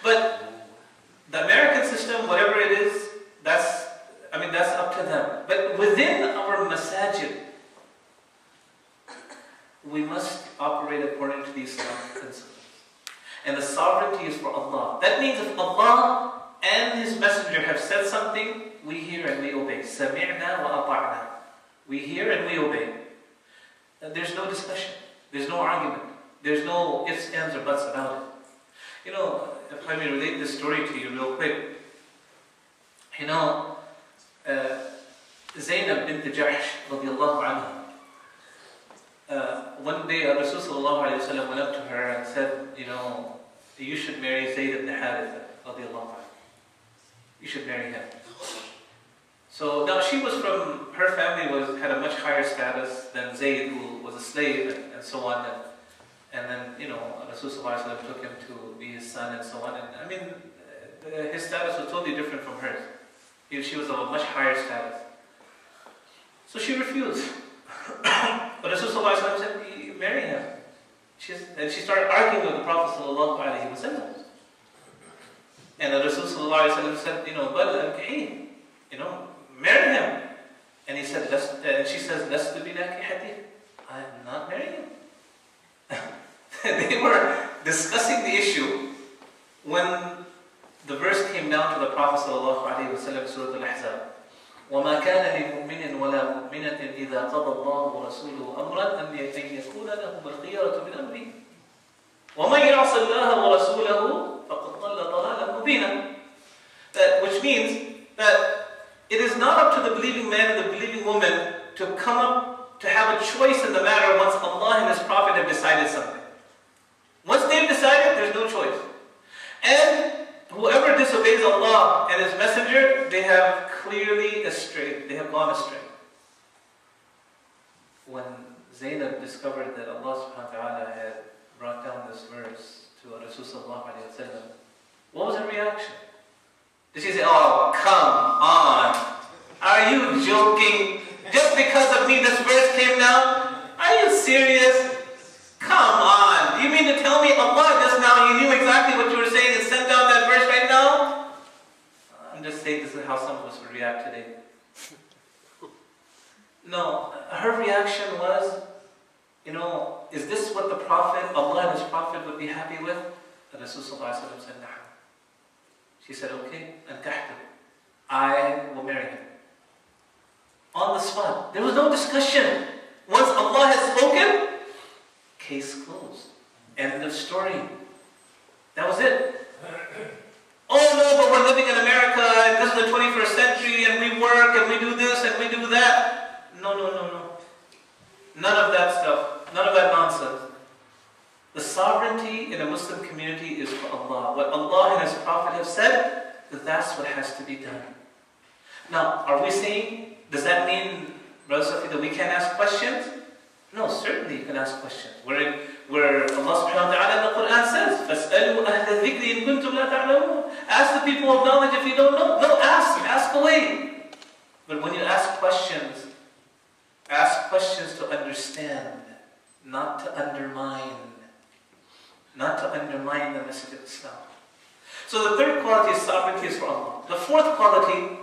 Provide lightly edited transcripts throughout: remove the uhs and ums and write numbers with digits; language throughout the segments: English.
But the American system, whatever it is, that's up to them. But within our masajid, we must operate according to these Islamic principles. And the sovereignty is for Allah. That means if Allah and His Messenger have said something, we hear and we obey. Sami'na wa ata'na. We hear and we obey. There's no discussion. There's no argument. There's no ifs, ands, or buts about it. You know, if I may relate this story to you real quick. You know, Zainab bint Jahsh radiallahu anha. One day Rasul sallallahu alayhi wa sallam went up to her and said, you know, you should marry Zayd ibn Haritha radiallahu anhu. You should marry him. So now she was from, her family had a much higher status than Zayd, who was a slave and so on. And then, you know, Rasul sallallahu alayhi wa sallam took him to be his son and so on. And I mean, his status was totally different from hers. She was of a much higher status. So she refused. But Rasul sallallahu alayhi wa sallam said, marry him. And she started arguing with the Prophet sallallahu alayhi wa sallam. And the Rasul sallallahu alayhi wa sallam said, you know, but you know, marry him. And he said, and she says, Lastu binakihati. I am not marrying him. They were discussing the issue when the verse came down to the Prophet sallallahu alayhi wa sallam, Surah Al-Ahzab. وَمَا كَانَ لِمُؤْمِنٍ وَلَا مُؤْمِنَةٍ إِذَا قَضَى اللَّهُ وَرَسُولُهُ أَمْرًا أَنْ يَكُونَ لَهُمُ الْخِيَرَةُ مِنْ أَمْرِهِ وَمَنْ يَعْصِ اللَّهَ وَرَسُولَهُ فَقَدْ ضَلَّ ضَلَالًا مُبِينًا. Which means that it is not up to the believing man and the believing woman to come up, to have a choice in the matter once Allah and His Prophet have decided something. Once they've decided, there's no choice. And whoever disobeys Allah and His Messenger, they have clearly astray. They have gone astray. When Zainab discovered that Allah subhanahu wa ta'ala had brought down this verse to Rasul sallallahu alayhi wa sallam, what was her reaction? Did she say, oh, come on, are you joking? Just because of me this verse came down? Are you serious? Come on, you mean to tell me Allah just now, you knew exactly what you were saying and sent down that verse right now? I'm just saying this is how some of us would react today. No, her reaction was, you know, is this what the Prophet, Allah and His Prophet would be happy with? The Rasul sallallahu alayhi wa sallam said, Naam. She said, okay, ankahtu. I will marry him. On the spot. There was no discussion. Once Allah has spoken, case closed. End of story. That was it. Oh no, but we're living in America and this is the 21st century and we work and we do this and we do that. No. None of that stuff. None of that nonsense. The sovereignty in a Muslim community is for Allah. What Allah and His Prophet have said, that's what has to be done. Now, are we saying, does that mean, Brother Safi, that we can't ask questions? No, certainly you can ask questions. Where Allah subhanahu wa ta'ala in the Quran says, فَاسْأَلُوا أَهْلَ الذِّكْرِ إِن كُنتُمْ لَا تَعْلَمُونَ. Ask the people of knowledge if you don't know. No, ask away. But when you ask questions to understand, not to undermine. Not to undermine the message of Islam. So the third quality is sovereignty is for Allah. The fourth quality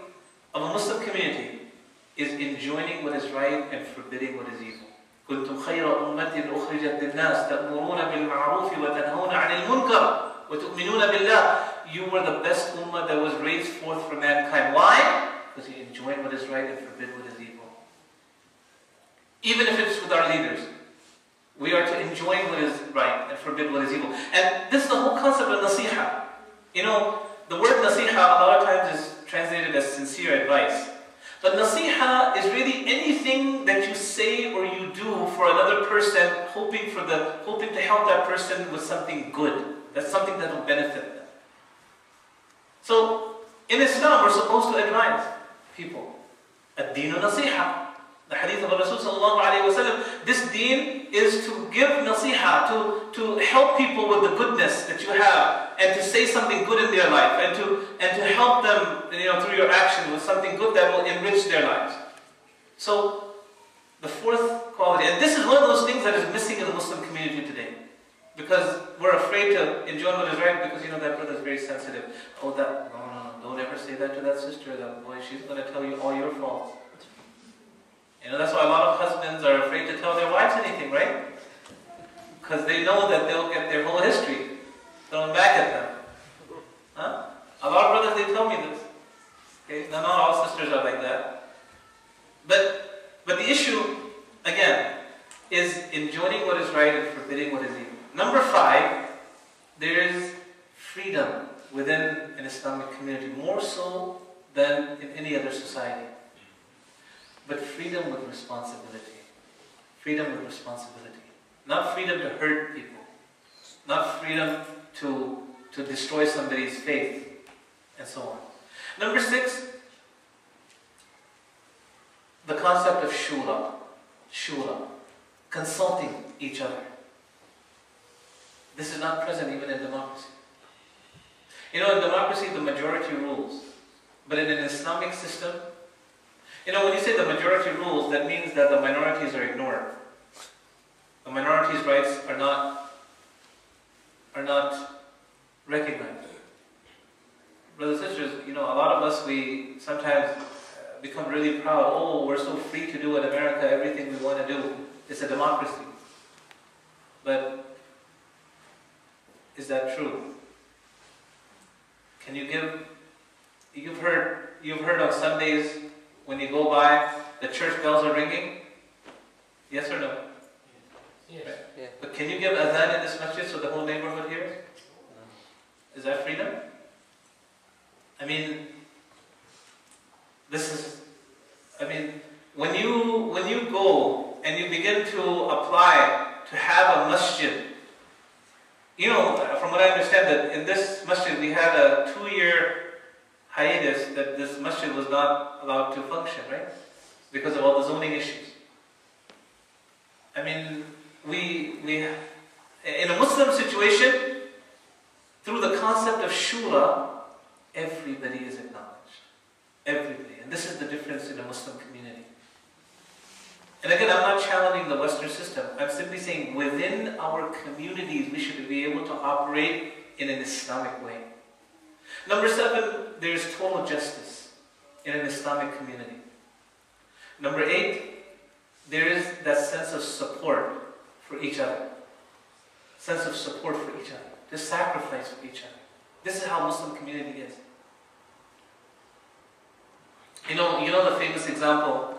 of a Muslim community is enjoining what is right and forbidding what is evil. كنتم خير أمة أخرجت للناس تأمرون بالمعروف وتنهون عن المنكر وتؤمنون بالله. You were the best ummah that was raised forth for mankind. Why? Because you enjoin what is right and forbid what is evil. Even if it's with our leaders. We are to enjoin what is right and forbid what is evil. And this is the whole concept of nasiha. You know, the word nasiha a lot of times is translated as sincere advice. But nasiha is really anything that you say or you do for another person, hoping to help that person with something good. That's something that will benefit them. So, in Islam, we're supposed to advise people. Ad-deenu nasiha. The hadith of Rasul sallallahu alayhi wa sallam, this deen is to give nasiha, to help people with the goodness that you have, and to say something good in their life, and to help them, you know, through your actions with something good that will enrich their lives. So, the fourth quality, and this is one of those things that is missing in the Muslim community today. Because we're afraid to enjoy what is right because that brother is very sensitive. Oh, no, don't ever say that to that sister. That boy, she's going to tell you all your faults. That's why a lot of husbands are afraid to tell their wives anything, right? Because they know that they'll get their whole history thrown back at them. Huh? A lot of brothers, they tell me this. Okay? Now, not all sisters are like that. But the issue, again, is enjoining what is right and forbidding what is evil. Number 5, there is freedom within an Islamic community, more so than in any other society. But freedom with responsibility. Freedom with responsibility. Not freedom to hurt people. Not freedom to destroy somebody's faith, and so on. Number 6, the concept of shura, consulting each other. This is not present even in democracy. In democracy, the majority rules. But in an Islamic system, when you say the majority rules, that means that the minorities are ignored. The minorities' rights are not recognized. Brothers and sisters, a lot of us, we sometimes become really proud. Oh, we're so free to do in America everything we want to do. It's a democracy. But is that true? Can you give? You've heard on Sundays when you go by, the church bells are ringing. Yes or no? Yes. Right? Yeah. But can you give adhan in this masjid so the whole neighborhood hears? No. Is that freedom? When you go and you begin to apply to have a masjid, from what I understand, that in this masjid we had a 2-year hiatus that this masjid was not allowed to function, right? Because of all the zoning issues. We in a Muslim situation, through the concept of shura, everybody is acknowledged. Everybody. And this is the difference in a Muslim community. And again, I'm not challenging the Western system. I'm simply saying within our communities, we should be able to operate in an Islamic way. Number 7, there is total justice in an Islamic community. Number 8, there is that sense of support for each other. Sense of support for each other. To sacrifice for each other. This is how Muslim community is. You know the famous example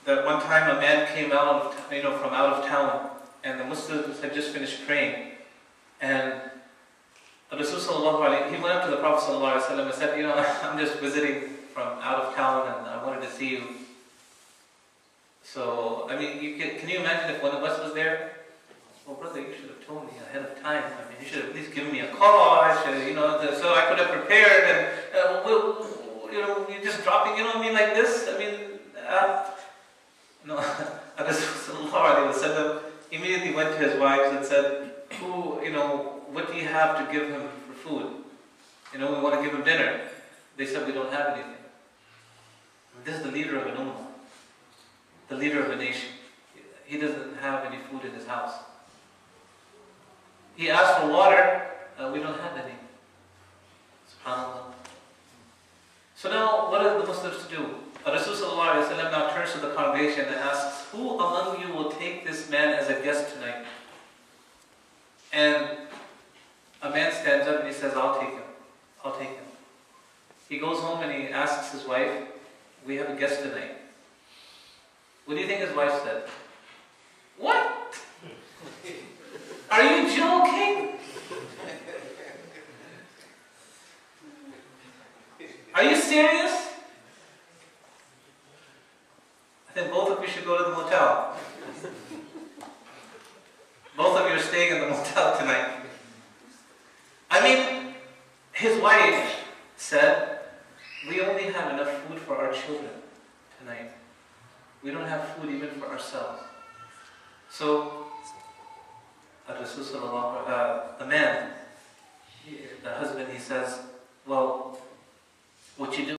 that one time a man came out from out of town, and the Muslims had just finished praying, and Rasul he went up to the Prophet ﷺ and said, I'm just visiting from out of town and I wanted to see you. So, can you imagine if one of us was there? Well, brother, you should have told me ahead of time. You should have at least given me a call. So I could have prepared. And you're just dropping, like this. Rasul immediately went to his wives and said, what do you have to give him for food? We want to give him dinner. They said, we don't have anything. This is the leader of an ummah, the leader of a nation. He doesn't have any food in his house. He asked for water, we don't have any. SubhanAllah. So now, what are the Muslims to do? Rasulullah ﷺ now turns to the congregation and asks, who among you will take this man as a guest tonight? And a man stands up and he says, I'll take him. I'll take him. He goes home and he asks his wife, we have a guest tonight. What do you think his wife said? What? Are you joking? Are you serious? I think both of you should go to the motel. Both of you are staying in the motel tonight. His wife said, we only have enough food for our children tonight. We don't have food even for ourselves. So, the man, the husband, he says, well, what you do